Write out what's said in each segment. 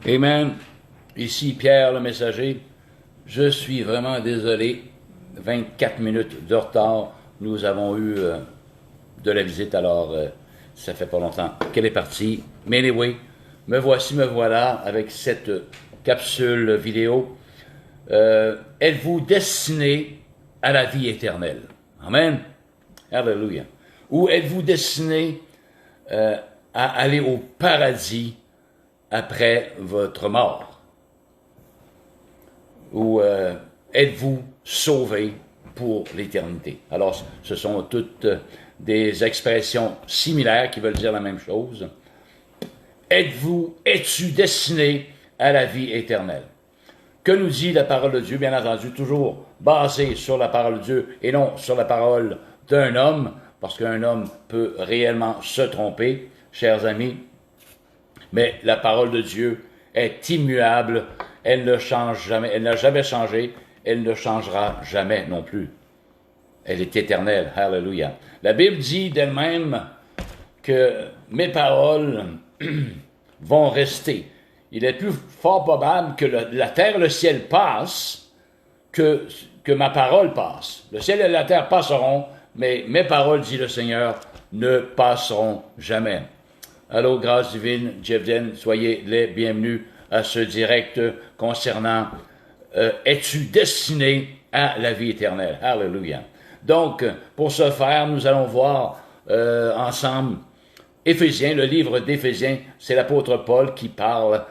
Amen. Ici Pierre le messager. Je suis vraiment désolé. 24 minutes de retard. Nous avons eu de la visite, alors ça fait pas longtemps qu'elle est partie. Mais anyway, me voici, me voilà avec cette capsule vidéo. Êtes-vous destiné à la vie éternelle? Amen. Alléluia. Ou êtes-vous destiné à aller au paradis après votre mort? Ou êtes-vous sauvé pour l'éternité? Alors, ce sont toutes des expressions similaires qui veulent dire la même chose. Es-tu destiné à la vie éternelle? Que nous dit la parole de Dieu? Bien entendu, toujours basée sur la parole de Dieu et non sur la parole d'un homme, parce qu'un homme peut réellement se tromper, chers amis. Mais la parole de Dieu est immuable, elle ne change jamais, elle n'a jamais changé, elle ne changera jamais non plus. Elle est éternelle, hallelujah. La Bible dit d'elle-même que mes paroles vont rester. Il est plus fort probable que la terre et le ciel passent que ma parole passe. Le ciel et la terre passeront, mais mes paroles, dit le Seigneur, ne passeront jamais. Allô, grâce divine, Jevden, soyez les bienvenus à ce direct concernant es-tu destiné à la vie éternelle? Alléluia. Donc, pour ce faire, nous allons voir ensemble Éphésiens, le livre d'Éphésiens, c'est l'apôtre Paul qui parle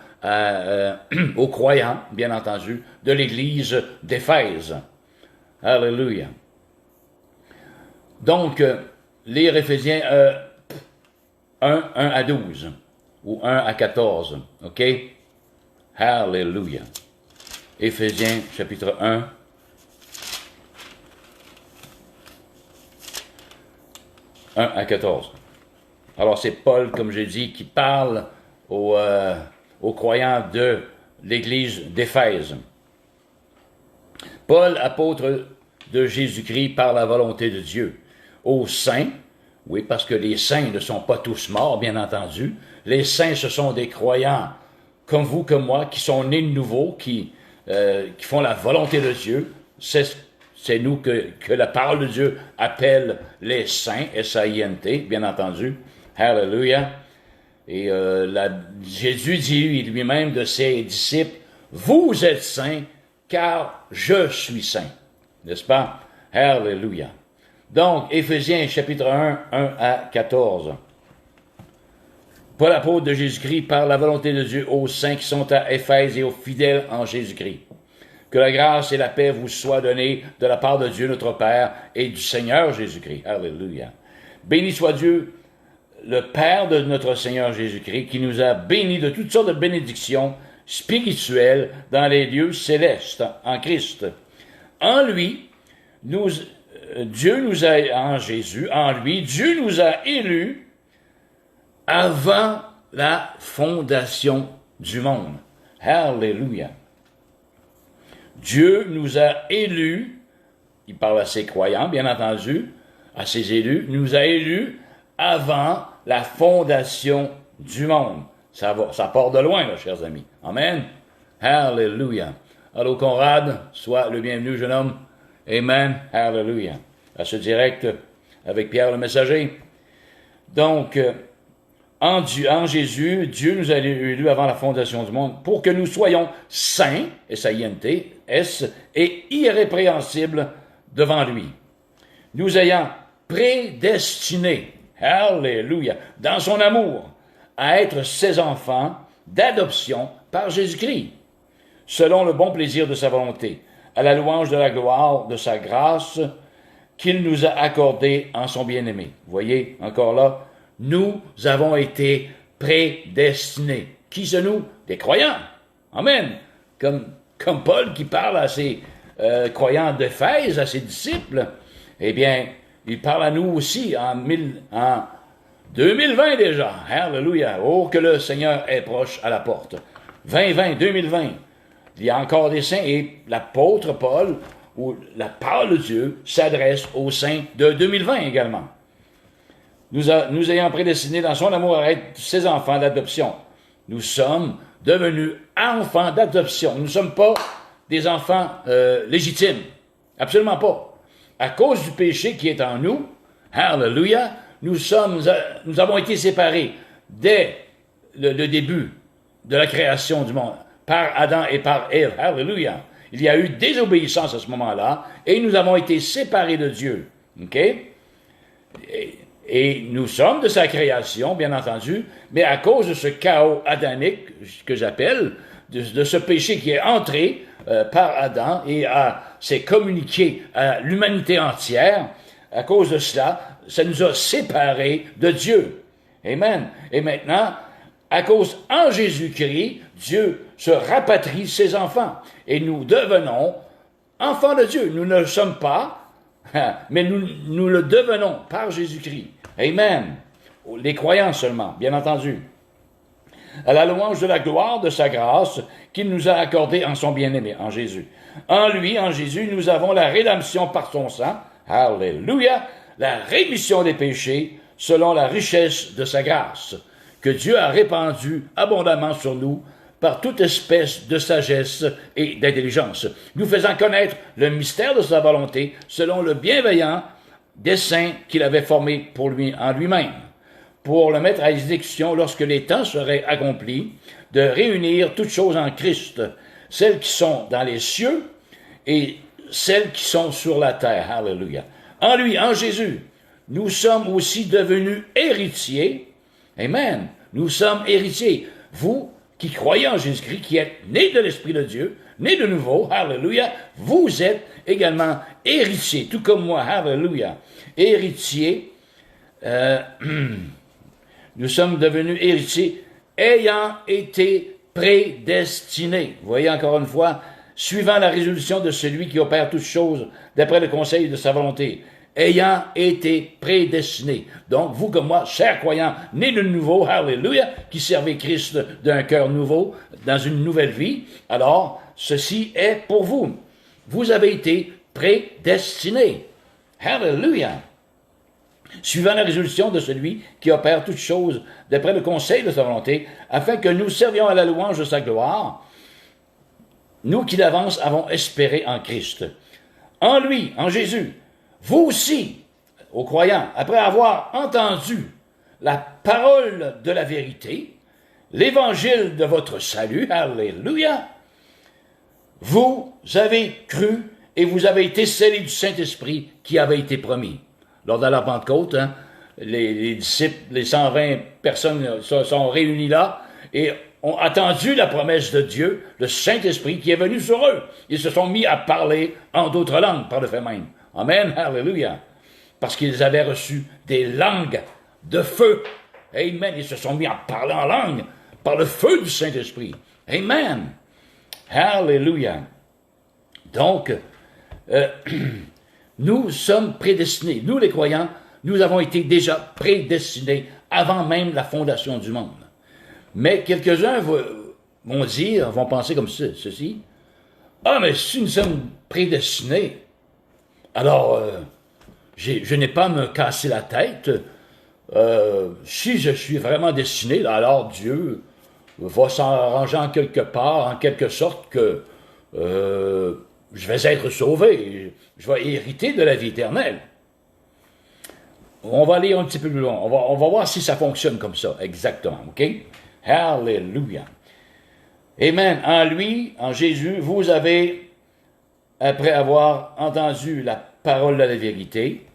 aux croyants, bien entendu, de l'église d'Éphèse. Alléluia. Donc, lire Éphésiens 1 à 12 ou 1 à 14, OK? Alléluia. Éphésiens chapitre 1. « 1 à 14. Alors, c'est Paul, comme j'ai dit, qui parle aux croyants de l'église d'Éphèse. Paul, apôtre de Jésus-Christ par la volonté de Dieu, aux saints, oui, parce que les saints ne sont pas tous morts, bien entendu. Les saints, ce sont des croyants comme vous, comme moi, qui sont nés de nouveau, qui font la volonté de Dieu. C'est nous que la parole de Dieu appelle les saints, S-A-I-N-T, bien entendu. Hallelujah. Et Jésus dit lui-même de ses disciples, « Vous êtes saints, car je suis saint. » N'est-ce pas? Hallelujah. Donc, Éphésiens chapitre 1, 1 à 14. Paul, apôtre de Jésus-Christ, par la volonté de Dieu aux saints qui sont à Éphèse et aux fidèles en Jésus-Christ. Que la grâce et la paix vous soient données de la part de Dieu notre Père et du Seigneur Jésus-Christ. Alléluia. Béni soit Dieu, le Père de notre Seigneur Jésus-Christ, qui nous a bénis de toutes sortes de bénédictions spirituelles dans les lieux célestes en Christ. En lui, Dieu nous a élus avant la fondation du monde. Alléluia. Dieu nous a élus, il parle à ses croyants, bien entendu, à ses élus, nous a élus avant la fondation du monde. Ça part de loin, là, chers amis. Amen. Alléluia. Allô, Conrad, sois le bienvenu, jeune homme. Amen. Alléluia. À ce direct avec Pierre le messager. Donc, en Jésus, Dieu nous a élus avant la fondation du monde pour que nous soyons saints, S-A-I-N-T-S, et irrépréhensibles devant lui. Nous ayant prédestinés, alléluia, dans son amour, à être ses enfants d'adoption par Jésus-Christ, selon le bon plaisir de sa volonté, à la louange de la gloire de sa grâce qu'il nous a accordée en son bien-aimé. Vous voyez, encore là, nous avons été prédestinés. Qui sommes-nous? Des croyants. Amen. Comme Paul qui parle à ses croyants d'Éphèse, à ses disciples, eh bien, il parle à nous aussi en 2020 déjà. Alléluia. Oh, que le Seigneur est proche à la porte. 2020. Il y a encore des saints et l'apôtre Paul, ou la parole de Dieu, s'adresse aux saints de 2020 également. Nous ayant prédestinés dans son amour à être ses enfants d'adoption Nous sommes devenus enfants d'adoption. Nous ne sommes pas des enfants légitimes. Absolument pas. À cause du péché qui est en nous, hallelujah, nous avons été séparés dès le début de la création du monde, par Adam et par Ève. Hallelujah. Il y a eu désobéissance à ce moment-là, et nous avons été séparés de Dieu. OK? Et nous sommes de sa création, bien entendu, mais à cause de ce chaos adamique, que j'appelle, de ce péché qui est entré par Adam et s'est communiqué à l'humanité entière, à cause de cela, ça nous a séparés de Dieu. Amen. Et maintenant, à cause en Jésus-Christ, Dieu se rapatrie ses enfants. Et nous devenons enfants de Dieu. Nous ne le sommes pas, mais nous le devenons par Jésus-Christ. Amen. Les croyants seulement, bien entendu. À la louange de la gloire de sa grâce qu'il nous a accordée en son bien-aimé, en Jésus. En lui, en Jésus, nous avons la rédemption par son sang. Alléluia. La rémission des péchés selon la richesse de sa grâce, que Dieu a répandue abondamment sur nous par toute espèce de sagesse et d'intelligence, nous faisant connaître le mystère de sa volonté selon le bienveillant dessein qu'il avait formé pour lui en lui-même, pour le mettre à exécution lorsque les temps seraient accomplis, de réunir toutes choses en Christ, celles qui sont dans les cieux et celles qui sont sur la terre. Alléluia. En lui, en Jésus, nous sommes aussi devenus héritiers. Amen. Nous sommes héritiers. Vous qui croyez en Jésus-Christ, qui êtes nés de l'Esprit de Dieu, nés de nouveau, alléluia, vous êtes également héritiers, tout comme moi, alléluia. Héritiers, nous sommes devenus héritiers, ayant été prédestinés. Vous voyez encore une fois, suivant la résolution de celui qui opère toutes choses d'après le conseil de sa volonté, ayant été prédestinés. Donc, vous comme moi, chers croyants, nés de nouveau, alléluia, qui servez Christ d'un cœur nouveau, dans une nouvelle vie, alors, ceci est pour vous. Vous avez été prédestinés. Alléluia. Suivant la résolution de celui qui opère toutes choses d'après le conseil de sa volonté, afin que nous servions à la louange de sa gloire, nous qui d'avance avons espéré en Christ. En lui, en Jésus, vous aussi, aux croyants, après avoir entendu la parole de la vérité, l'évangile de votre salut, alléluia, vous avez cru et vous avez été scellés du Saint-Esprit qui avait été promis. Lors de la Pentecôte, les disciples, les 120 personnes se sont réunies là et ont attendu la promesse de Dieu, le Saint-Esprit qui est venu sur eux. Ils se sont mis à parler en d'autres langues par le fait même. Amen, alléluia. Parce qu'ils avaient reçu des langues de feu. Amen. Ils se sont mis à parler en langue par le feu du Saint-Esprit. Amen. Alléluia. Donc, nous sommes prédestinés. Nous, les croyants, nous avons été déjà prédestinés avant même la fondation du monde. Mais quelques-uns vont dire, vont penser comme ceci. Ah, mais si nous sommes prédestinés, alors, je n'ai pas à me casser la tête. Si je suis vraiment destiné, alors Dieu va s'arranger en quelque part, en quelque sorte que je vais être sauvé. Je vais hériter de la vie éternelle. On va lire un petit peu plus loin. On va voir si ça fonctionne comme ça, exactement. OK? Alléluia. Amen. En lui, en Jésus, vous avez, après avoir entendu la parole de la vérité,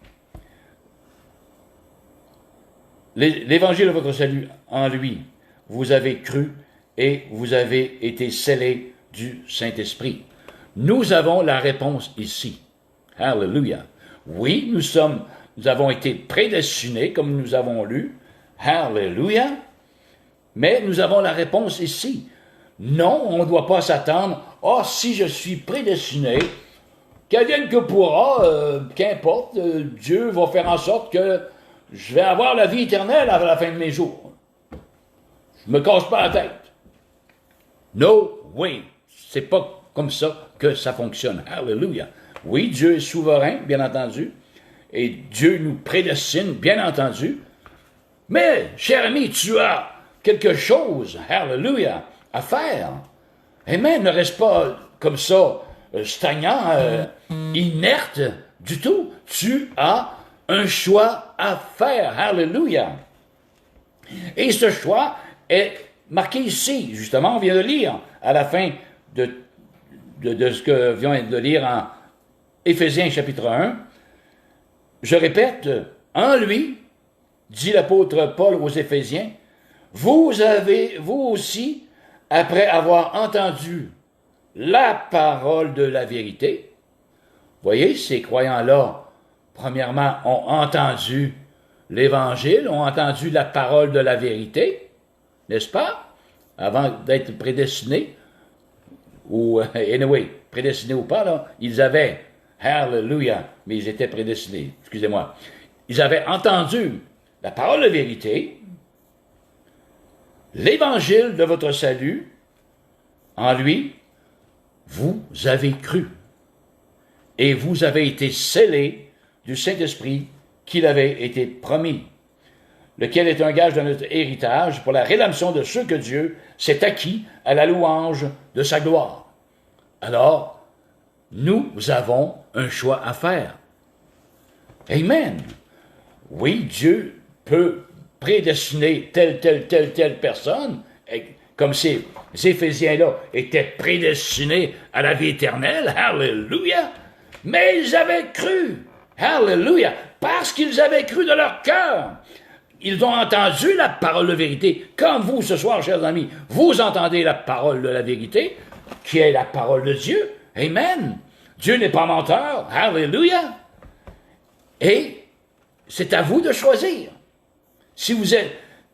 l'évangile de votre salut, en lui, vous avez cru et vous avez été scellés du Saint-Esprit. Nous avons la réponse ici. Alléluia. Oui, nous avons été prédestinés, comme nous avons lu. Alléluia. Mais nous avons la réponse ici. Non, on ne doit pas s'attendre. Ah, si je suis prédestiné, qu'advienne que pourra, qu'importe, Dieu va faire en sorte que je vais avoir la vie éternelle à la fin de mes jours. Je me casse pas la tête. No way. C'est pas comme ça que ça fonctionne. Alléluia. Oui, Dieu est souverain, bien entendu, et Dieu nous prédestine, bien entendu. Mais, cher ami, tu as quelque chose, hallelujah, à faire. Amen, ne reste pas comme ça, stagnant, inerte du tout. Tu as un choix à faire, hallelujah. Et ce choix est marqué ici, justement, on vient de lire à la fin de ce que vient de lire en Éphésiens chapitre 1. Je répète, en lui, dit l'apôtre Paul aux Éphésiens, vous aussi, après avoir entendu la parole de la vérité, voyez, ces croyants-là, premièrement, ont entendu l'Évangile, ont entendu la parole de la vérité, n'est-ce pas? Avant d'être prédestinés, ou, anyway, prédestinés ou pas, là, ils avaient, hallelujah, mais ils étaient prédestinés, excusez-moi. Ils avaient entendu la parole de vérité, l'Évangile de votre salut, en lui, vous avez cru. Et vous avez été scellés du Saint-Esprit qu'il avait été promis, lequel est un gage de notre héritage pour la rédemption de ceux que Dieu s'est acquis à la louange de sa gloire. Alors, nous avons un choix à faire. Amen. Oui, Dieu peut prédestiner telle personne, comme ces Éphésiens-là étaient prédestinés à la vie éternelle, hallelujah, mais ils avaient cru, hallelujah, parce qu'ils avaient cru de leur cœur. Ils ont entendu la parole de vérité. Comme vous, ce soir, chers amis, vous entendez la parole de la vérité, qui est la parole de Dieu. Amen. Dieu n'est pas menteur. Hallelujah. Et c'est à vous de choisir. Si vous êtes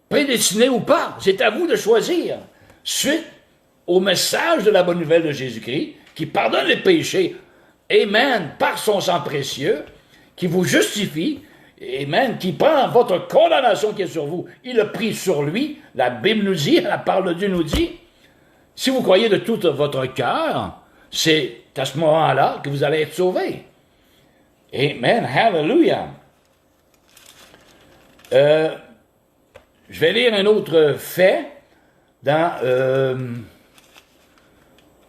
prédestiné ou pas, c'est à vous de choisir. Suite au message de la bonne nouvelle de Jésus-Christ, qui pardonne les péchés, amen, par son sang précieux, qui vous justifie, amen, qui prend votre condamnation qui est sur vous, il l'a pris sur lui, la Bible nous dit, la parole de Dieu nous dit, si vous croyez de tout votre cœur, c'est à ce moment-là que vous allez être sauvés. Amen, hallelujah. Je vais lire un autre fait dans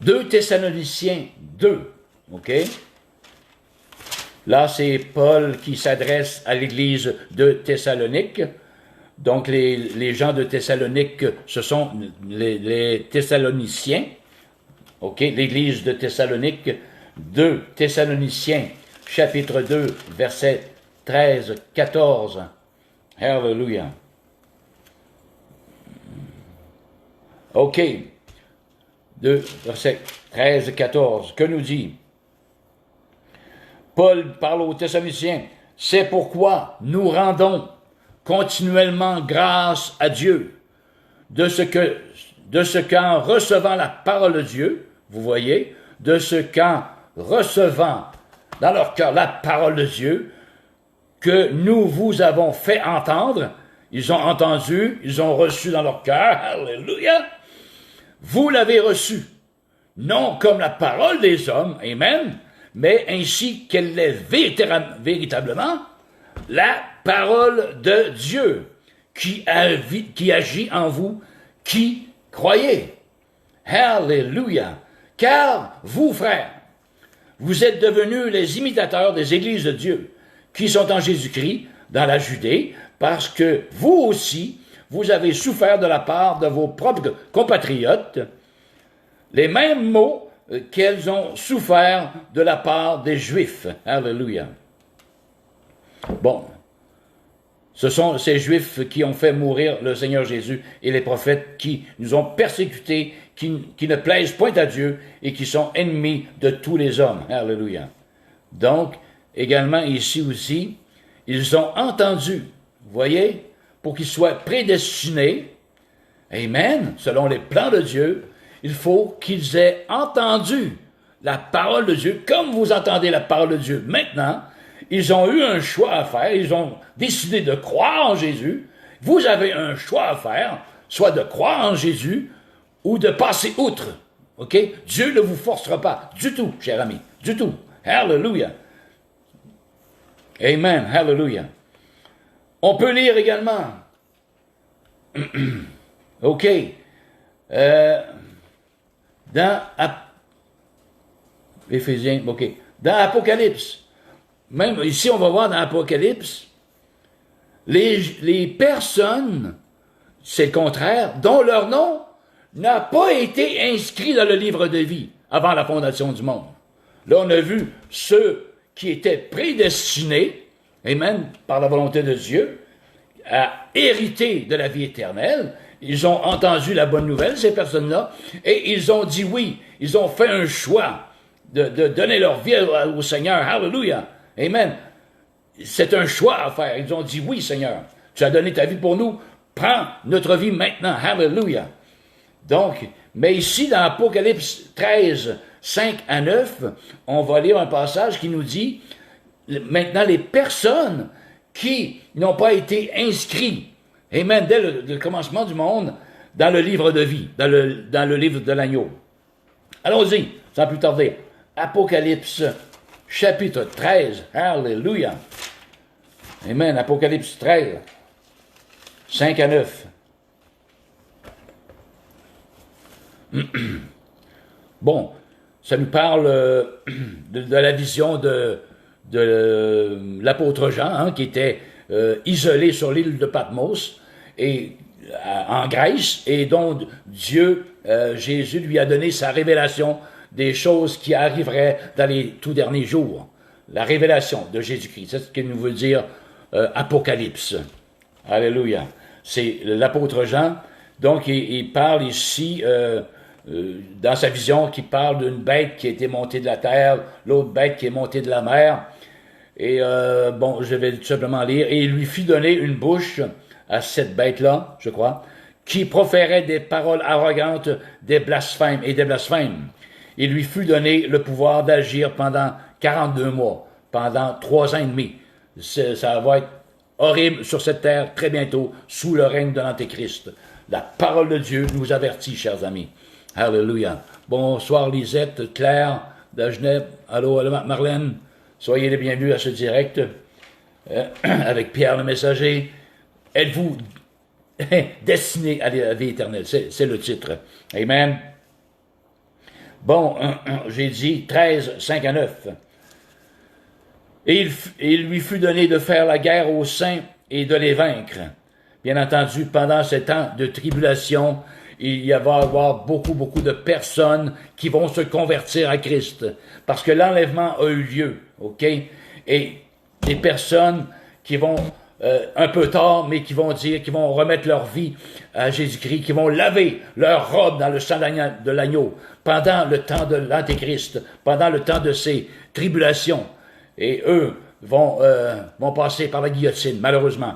2 Thessaloniciens 2, ok? Là, c'est Paul qui s'adresse à l'église de Thessalonique. Donc, les gens de Thessalonique, ce sont les Thessaloniciens. OK? L'église de Thessalonique, 2 Thessaloniciens, chapitre 2, verset 13, 14. Hallelujah. OK. 2, verset 13, 14. Que nous dit? Paul parle aux Thessaloniciens. C'est pourquoi nous rendons continuellement grâce à Dieu de ce qu'en recevant la parole de Dieu, vous voyez, de ce qu'en recevant dans leur cœur la parole de Dieu, que nous vous avons fait entendre, ils ont entendu, ils ont reçu dans leur cœur, alléluia, vous l'avez reçu, non comme la parole des hommes, amen, mais ainsi qu'elle est véritablement la parole de Dieu qui agit en vous, qui croyez. Hallelujah. Car vous, frères, vous êtes devenus les imitateurs des églises de Dieu qui sont en Jésus-Christ dans la Judée, parce que vous aussi, vous avez souffert de la part de vos propres compatriotes les mêmes maux qu'elles ont souffert de la part des Juifs. Alléluia. Bon, ce sont ces Juifs qui ont fait mourir le Seigneur Jésus et les prophètes qui nous ont persécutés, qui ne plaisent point à Dieu et qui sont ennemis de tous les hommes. Alléluia. Donc, également ici aussi, ils ont entendu, vous voyez, pour qu'ils soient prédestinés, amen, selon les plans de Dieu, il faut qu'ils aient entendu la parole de Dieu, comme vous entendez la parole de Dieu maintenant. Ils ont eu un choix à faire, ils ont décidé de croire en Jésus. Vous avez un choix à faire, soit de croire en Jésus ou de passer outre. OK? Dieu ne vous forcera pas du tout, cher ami, du tout. Hallelujah. Amen, hallelujah. On peut lire également OK. Dans Éphésiens, OK. Dans Apocalypse, même ici, on va voir dans Apocalypse, les personnes, c'est le contraire, dont leur nom n'a pas été inscrit dans le livre de vie avant la fondation du monde. Là, on a vu ceux qui étaient prédestinés, amen, par la volonté de Dieu, à hériter de la vie éternelle. Ils ont entendu la bonne nouvelle, ces personnes-là, et ils ont dit oui. Ils ont fait un choix de donner leur vie au Seigneur. Hallelujah. Amen. C'est un choix à faire. Ils ont dit oui, Seigneur. Tu as donné ta vie pour nous. Prends notre vie maintenant. Hallelujah. Donc, mais ici, dans Apocalypse 13, 5 à 9, on va lire un passage qui nous dit, maintenant, les personnes qui n'ont pas été inscrits, amen, dès le commencement du monde, dans le livre de vie, dans le livre de l'agneau. Allons-y, sans plus tarder. Apocalypse, chapitre 13, Alléluia. Amen, Apocalypse 13, 5 à 9. Bon, ça nous parle de la vision de l'apôtre Jean, hein, qui était isolé sur l'île de Patmos, et en Grèce, et dont Dieu, Jésus, lui a donné sa révélation des choses qui arriveraient dans les tout derniers jours. La révélation de Jésus-Christ, c'est ce qu'il nous veut dire Apocalypse. Alléluia. C'est l'apôtre Jean, donc il parle ici, dans sa vision, qui parle d'une bête qui a été montée de la terre, l'autre bête qui est montée de la mer. Et bon, je vais tout simplement lire. Et il lui fit donner une bouche à cette bête-là, je crois, qui proférait des paroles arrogantes, des blasphèmes et des blasphèmes. Il lui fut donné le pouvoir d'agir pendant 42 mois, pendant 3 ans et demi. Ça va être horrible sur cette terre très bientôt, sous le règne de l'Antéchrist. La parole de Dieu nous avertit, chers amis. Alléluia. Bonsoir Lisette, Claire, de Genève. Allô, Marlène. Soyez les bienvenus à ce direct avec Pierre le Messager. Êtes-vous destiné à la vie éternelle? C'est le titre. Amen. Bon, j'ai dit 13, 5 à 9. Et il lui fut donné de faire la guerre aux saints et de les vaincre. Bien entendu, pendant ces temps de tribulation, il va y avoir beaucoup de personnes qui vont se convertir à Christ. Parce que l'enlèvement a eu lieu, OK? Et des personnes qui vont, un peu tard, mais qui vont dire, qui vont remettre leur vie à Jésus-Christ, qui vont laver leur robe dans le sang de l'agneau, pendant le temps de l'Antéchrist, pendant le temps de ces tribulations. Et eux vont passer par la guillotine, malheureusement.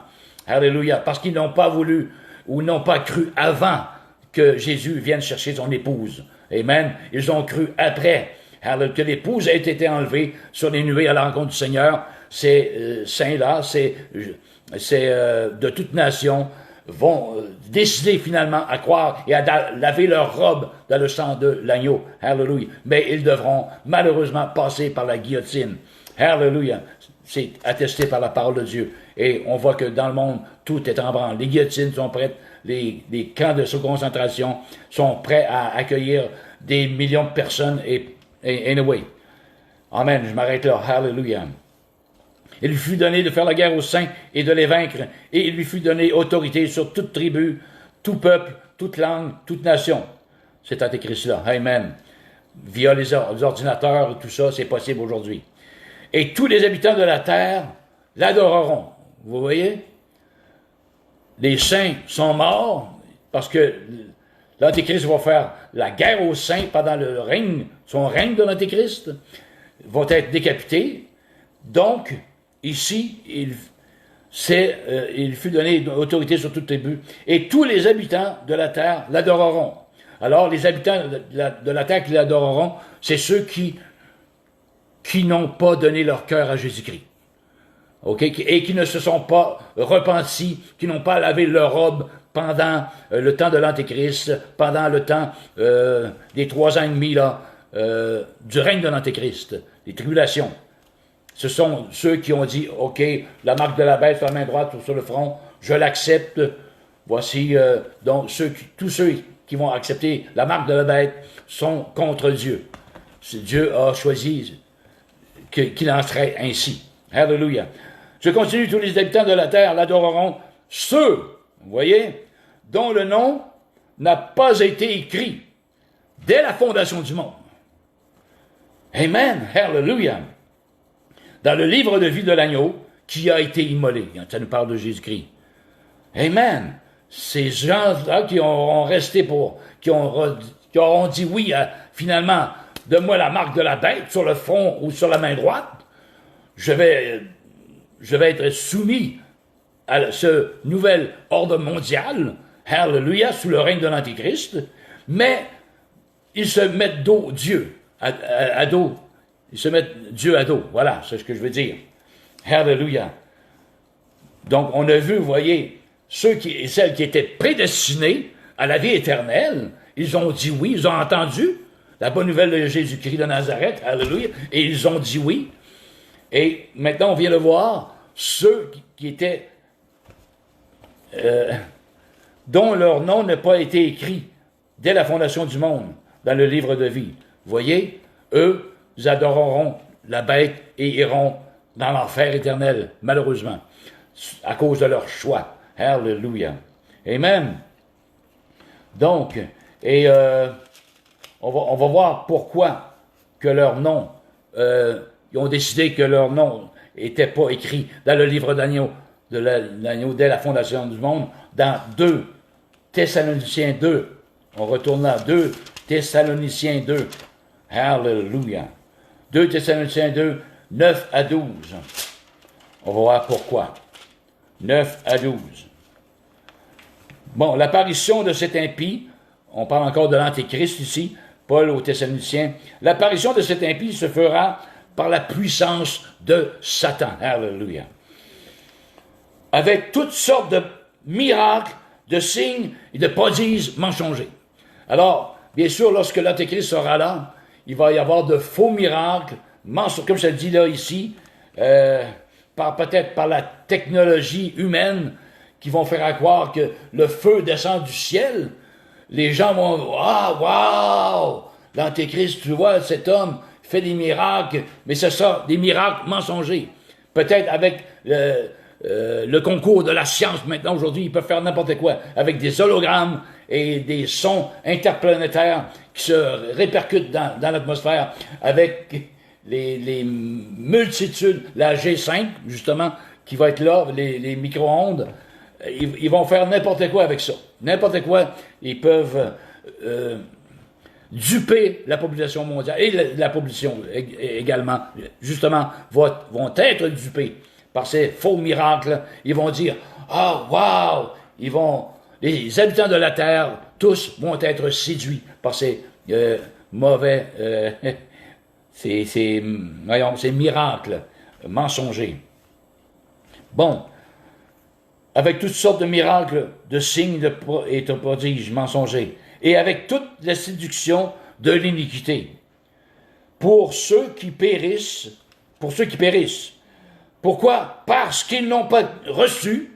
Alléluia. Parce qu'ils n'ont pas voulu ou n'ont pas cru avant que Jésus vienne chercher son épouse. Amen. Ils ont cru après que l'épouse ait été enlevée sur les nuées à la rencontre du Seigneur. Ces saints-là, de toute nation, vont décider finalement à croire et à laver leur robe dans le sang de l'agneau. Alléluia. Mais ils devront malheureusement passer par la guillotine. Alléluia. C'est attesté par la parole de Dieu. Et on voit que dans le monde, tout est en branle. Les guillotines sont prêtes, les camps de concentration sont prêts à accueillir des millions de personnes. Et anyway. Amen. Je m'arrête là. Alléluia. Il lui fut donné de faire la guerre aux saints et de les vaincre. Et il lui fut donné autorité sur toute tribu, tout peuple, toute langue, toute nation. C'est Antéchrist-là. Amen. Via les ordinateurs et tout ça, c'est possible aujourd'hui. Et tous les habitants de la terre l'adoreront. Vous voyez? Les saints sont morts parce que l'Antéchrist va faire la guerre aux saints pendant son règne de l'Antéchrist, vont être décapités. Donc, ici, il fut donné autorité sur toute tribu. Et tous les habitants de la terre l'adoreront. Alors, les habitants de la terre qui l'adoreront, c'est ceux qui n'ont pas donné leur cœur à Jésus-Christ. OK? Et qui ne se sont pas repentis, qui n'ont pas lavé leur robe pendant le temps de l'Antéchrist, pendant le temps des 3 ans et demi là, du règne de l'Antéchrist, des tribulations. Ce sont ceux qui ont dit, OK, la marque de la bête sur la main droite ou sur le front, je l'accepte, Voici, donc, tous ceux qui vont accepter la marque de la bête sont contre Dieu. Dieu a choisi qu'il en serait ainsi. Alléluia. Je continue, tous les habitants de la terre l'adoreront, ceux, vous voyez, dont le nom n'a pas été écrit dès la fondation du monde. Amen. Alléluia. Dans le livre de vie de l'agneau qui a été immolé. Ça nous parle de Jésus-Christ. Amen. Ces gens-là qui auront resté qui auront dit oui, finalement, donne-moi la marque de la bête sur le front ou sur la main droite, je vais être soumis à ce nouvel ordre mondial, hallelujah, sous le règne de l'Antéchrist, mais ils se mettent Dieu à dos. Ils se mettent Dieu à dos. Voilà, c'est ce que je veux dire. Hallelujah. Donc, on a vu, vous voyez, ceux et celles qui étaient prédestinés à la vie éternelle, ils ont dit oui, ils ont entendu la bonne nouvelle de Jésus-Christ de Nazareth, hallelujah, et ils ont dit oui. Et maintenant, on vient de voir ceux qui étaient, dont leur nom n'a pas été écrit dès la fondation du monde dans le livre de vie. Vous voyez, eux, ils adoreront la bête et iront dans l'enfer éternel, malheureusement, à cause de leur choix. Hallelujah. Amen. Donc, et on va voir pourquoi que leur nom, ils ont décidé que leur nom n'était pas écrit dans le livre d'agneau, l'agneau dès la fondation du monde, dans 2 Thessaloniciens 2. On retourne là, 2 Thessaloniciens 2. Hallelujah. 2 Thessaloniciens 2, 9 à 12. On va voir pourquoi. 9 à 12. Bon, l'apparition de cet impie, on parle encore de l'Antéchrist ici, Paul aux Thessaloniciens, l'apparition de cet impie se fera par la puissance de Satan. Hallelujah. Avec toutes sortes de miracles, de signes et de prodiges mensongers. Alors, bien sûr, lorsque l'Antéchrist sera là, il va y avoir de faux miracles, comme je le dis là ici, peut-être par la technologie humaine, qui vont faire croire que le feu descend du ciel. Les gens vont, wow, l'Antéchrist, tu vois, cet homme fait des miracles, mais c'est ça, des miracles mensongers. Peut-être avec le concours de la science maintenant, aujourd'hui, ils peuvent faire n'importe quoi, avec des hologrammes et des sons interplanétaires qui se répercutent dans l'atmosphère, avec les multitudes, la G5, justement, qui va être là, les micro-ondes, ils vont faire n'importe quoi avec ça. N'importe quoi, ils peuvent duper la population mondiale, et la population également, justement, vont être dupés par ces faux miracles. Ils vont dire, wow, les habitants de la terre, tous vont être séduits par ces mauvais, ces miracles mensongers. Bon, avec toutes sortes de miracles, de signes et de prodiges mensongers, et avec toute la séduction de l'iniquité, pour ceux qui périssent. Pourquoi? Parce qu'ils n'ont pas reçu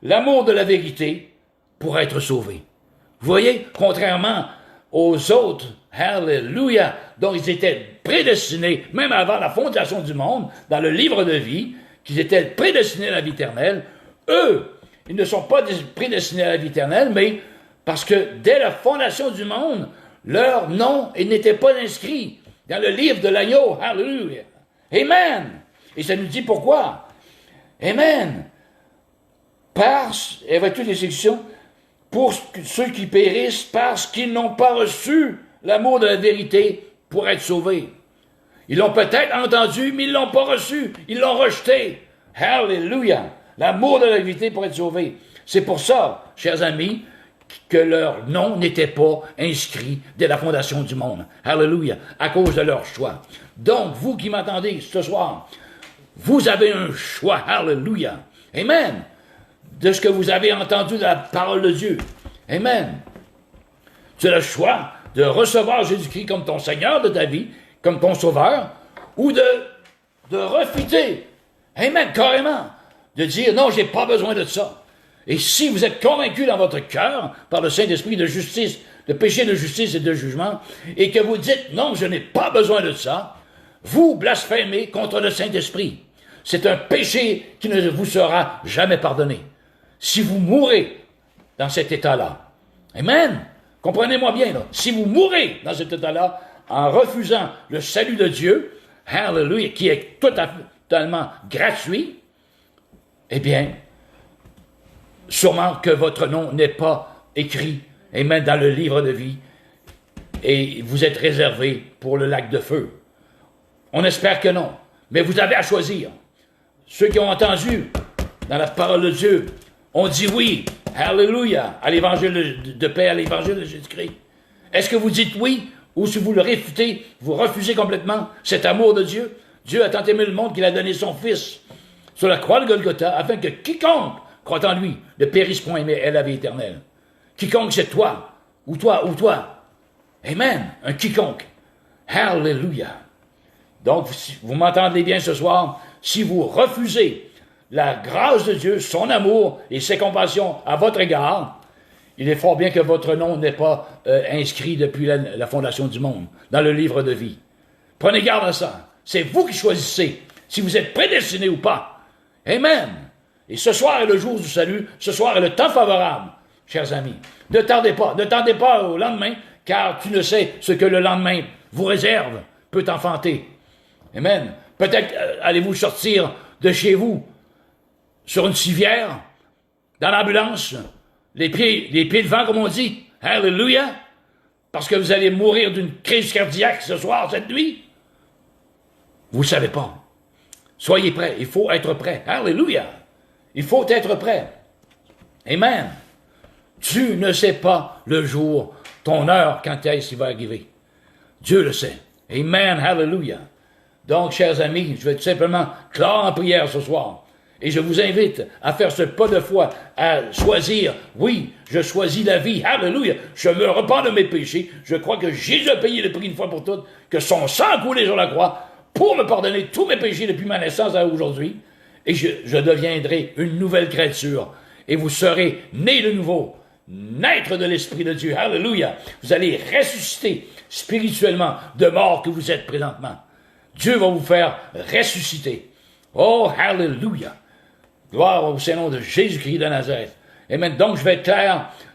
l'amour de la vérité pour être sauvés. Vous voyez, contrairement aux autres, hallelujah, dont ils étaient prédestinés, même avant la fondation du monde, dans le livre de vie, qu'ils étaient prédestinés à la vie éternelle, eux, ils ne sont pas prédestinés à la vie éternelle, mais parce que dès la fondation du monde, leur nom n'était pas inscrit dans le livre de l'agneau. Hallelujah. Amen. Et ça nous dit pourquoi. Amen. Avec toutes les sections, pour ceux qui périssent parce qu'ils n'ont pas reçu l'amour de la vérité pour être sauvés. Ils l'ont peut-être entendu, mais ils ne l'ont pas reçu. Ils l'ont rejeté. Hallelujah. L'amour de la vérité pour être sauvé. C'est pour ça, chers amis, que leur nom n'était pas inscrit dès la fondation du monde. Hallelujah. À cause de leur choix. Donc, vous qui m'entendez ce soir, vous avez un choix. Hallelujah. Amen. De ce que vous avez entendu de la parole de Dieu. Amen. Tu as le choix de recevoir Jésus-Christ comme ton Seigneur de ta vie, comme ton Sauveur, ou de refuser. Amen, carrément. De dire, non, j'ai pas besoin de ça. Et si vous êtes convaincu dans votre cœur par le Saint-Esprit de justice, de péché, de justice et de jugement, et que vous dites, non, je n'ai pas besoin de ça, vous blasphémez contre le Saint-Esprit. C'est un péché qui ne vous sera jamais pardonné. Si vous mourrez dans cet état-là, amen, comprenez-moi bien, là, si vous mourrez dans cet état-là, en refusant le salut de Dieu, hallelujah, qui est totalement gratuit, eh bien, sûrement que votre nom n'est pas écrit, amen, dans le livre de vie, et vous êtes réservé pour le lac de feu. On espère que non, mais vous avez à choisir. Ceux qui ont entendu dans la parole de Dieu ont dit oui, hallelujah, à l'évangile de paix, à l'évangile de Jésus-Christ. Est-ce que vous dites oui, ou si vous le réfutez, vous refusez complètement cet amour de Dieu? Dieu a tant aimé le monde qu'il a donné son Fils sur la croix de Golgotha, afin que quiconque croit en lui ne périsse point, mais ait la vie éternelle. Quiconque, c'est toi, ou toi, ou toi. Amen, un quiconque. Hallelujah. Donc, si vous m'entendez bien ce soir, si vous refusez la grâce de Dieu, son amour et ses compassions à votre égard, il est fort bien que votre nom n'est pas inscrit depuis la fondation du monde, dans le livre de vie. Prenez garde à ça. C'est vous qui choisissez si vous êtes prédestiné ou pas. Amen. Et ce soir est le jour du salut, ce soir est le temps favorable, chers amis. Ne tardez pas au lendemain, car tu ne sais ce que le lendemain vous réserve, peut enfanter. Amen. Peut-être allez-vous sortir de chez vous sur une civière, dans l'ambulance, les pieds devant, comme on dit. Hallelujah. Parce que vous allez mourir d'une crise cardiaque ce soir, cette nuit. Vous ne savez pas. Soyez prêts. Il faut être prêt. Hallelujah. Il faut être prêt. Amen. Tu ne sais pas le jour, ton heure, quand est-ce qu'il va arriver. Dieu le sait. Amen. Hallelujah. Donc, chers amis, je vais tout simplement clore en prière ce soir. Et je vous invite à faire ce pas de foi, à choisir, oui, je choisis la vie, hallelujah, je me repens de mes péchés, je crois que Jésus a payé le prix une fois pour toutes, que son sang a coulé sur la croix pour me pardonner tous mes péchés depuis ma naissance à aujourd'hui, et je deviendrai une nouvelle créature, et vous serez nés de nouveau, naître de l'Esprit de Dieu, hallelujah, vous allez ressusciter spirituellement de mort que vous êtes présentement. Dieu va vous faire ressusciter. Oh, hallelujah. Gloire au Saint-Nom de Jésus-Christ de Nazareth. Amen. Donc, je vais être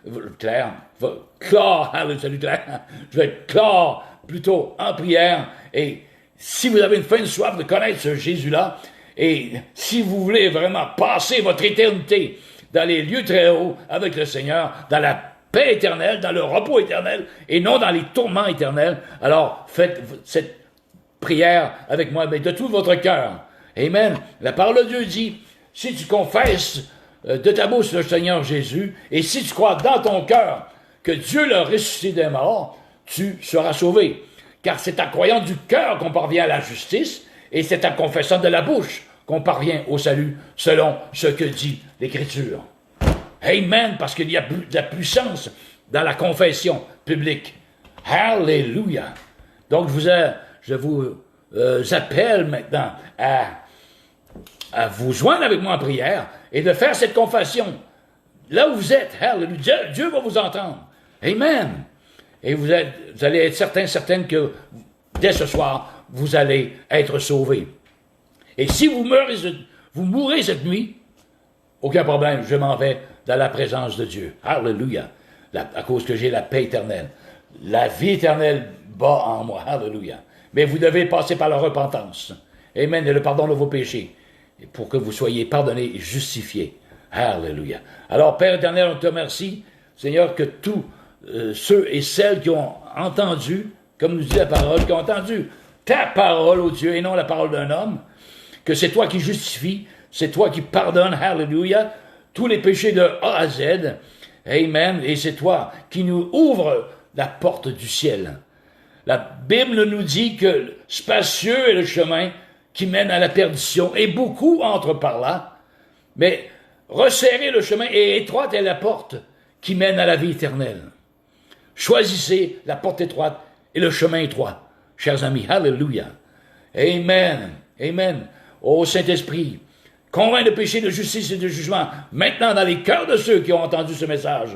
je vais être clair plutôt en prière. Et si vous avez une faim de soif de connaître ce Jésus-là, et si vous voulez vraiment passer votre éternité dans les lieux très hauts avec le Seigneur, dans la paix éternelle, dans le repos éternel, et non dans les tourments éternels, alors faites cette prière avec moi, mais de tout votre cœur. Amen. La parole de Dieu dit, si tu confesses de ta bouche le Seigneur Jésus, et si tu crois dans ton cœur que Dieu l'a ressuscité des morts, tu seras sauvé. Car c'est en croyant du cœur qu'on parvient à la justice, et c'est en confessant de la bouche qu'on parvient au salut, selon ce que dit l'Écriture. Amen, parce qu'il y a de la puissance dans la confession publique. Hallelujah. Donc, je vous appelle maintenant à vous joindre avec moi en prière et de faire cette confession. Là où vous êtes, hallelujah, Dieu va vous entendre. Amen. Et vous allez être certaine que dès ce soir, vous allez être sauvés. Et si vous mourrez cette nuit, aucun problème, je m'en vais dans la présence de Dieu. Hallelujah. À cause que j'ai la paix éternelle. La vie éternelle bat en moi. Hallelujah. Mais vous devez passer par la repentance. Amen. Et le pardon de vos péchés. Pour que vous soyez pardonnés et justifiés. Alléluia. Alors, Père éternel, on te remercie, Seigneur, que tous ceux et celles qui ont entendu, comme nous dit la parole, qui ont entendu ta parole, ô Dieu, et non la parole d'un homme, que c'est toi qui justifies, c'est toi qui pardonnes, Alléluia, tous les péchés de A à Z. Amen. Et c'est toi qui nous ouvre la porte du ciel. La Bible nous dit que spacieux est le chemin qui mène à la perdition, et beaucoup entrent par là, mais resserrez le chemin, et étroite est la porte qui mène à la vie éternelle. Choisissez la porte étroite et le chemin étroit, chers amis. Alléluia. Amen. Amen. Ô Saint-Esprit, Convainc de péché, de justice et de jugement, maintenant dans les cœurs de ceux qui ont entendu ce message.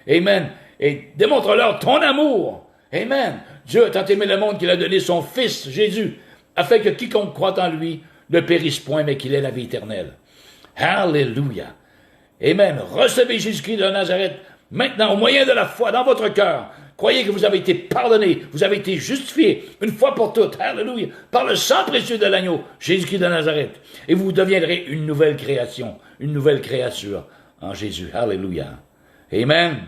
Amen. Et démontre-leur ton amour. Amen. Dieu a tant aimé le monde qu'il a donné son Fils, Jésus, afin que quiconque croit en lui ne périsse point, mais qu'il ait la vie éternelle. Alléluia. Amen. Recevez Jésus-Christ de Nazareth, maintenant, au moyen de la foi, dans votre cœur. Croyez que vous avez été pardonné, vous avez été justifié, une fois pour toutes, alléluia, par le sang précieux de l'agneau, Jésus-Christ de Nazareth. Et vous deviendrez une nouvelle création, une nouvelle créature en Jésus. Alléluia. Amen.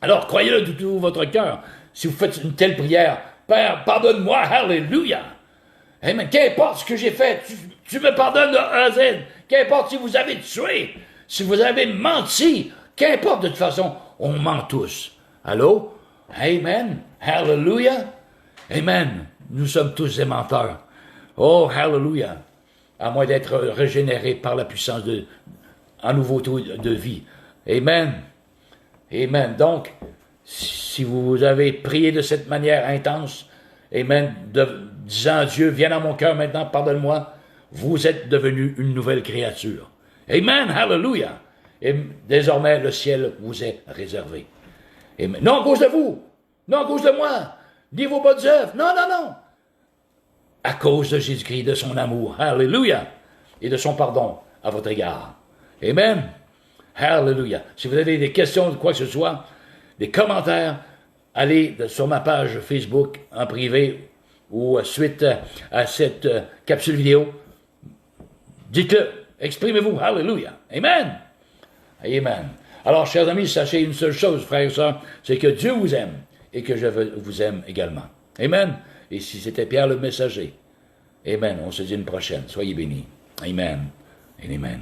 Alors, croyez-le de tout votre cœur. Si vous faites une telle prière, Père, pardonne-moi, alléluia. Amen. Qu'importe ce que j'ai fait, tu me pardonnes de A à Z. Qu'importe si vous avez tué, si vous avez menti, qu'importe, de toute façon, on ment tous. Allô? Amen. Hallelujah. Amen. Nous sommes tous des menteurs. Oh, hallelujah. À moins d'être régénérés par la puissance en nouveauté de vie. Amen. Amen. Donc, si vous avez prié de cette manière intense, amen, disant à Dieu, viens dans mon cœur maintenant, pardonne-moi, vous êtes devenu une nouvelle créature. Amen. Hallelujah. Et désormais, le ciel vous est réservé. Amen. Non à cause de vous, non à cause de moi, ni vos bonnes œuvres, non, non, non. À cause de Jésus-Christ, de son amour, alléluia, et de son pardon à votre égard. Amen. Hallelujah. Si vous avez des questions de quoi que ce soit, des commentaires, allez sur ma page Facebook en privé ou suite à cette capsule vidéo. Dites-le, exprimez-vous. Hallelujah. Amen. Amen. Alors, chers amis, sachez une seule chose, frères et sœurs, c'est que Dieu vous aime et que je vous aime également. Amen. Et si c'était Pierre le messager. Amen. On se dit une prochaine. Soyez bénis. Amen. Et amen.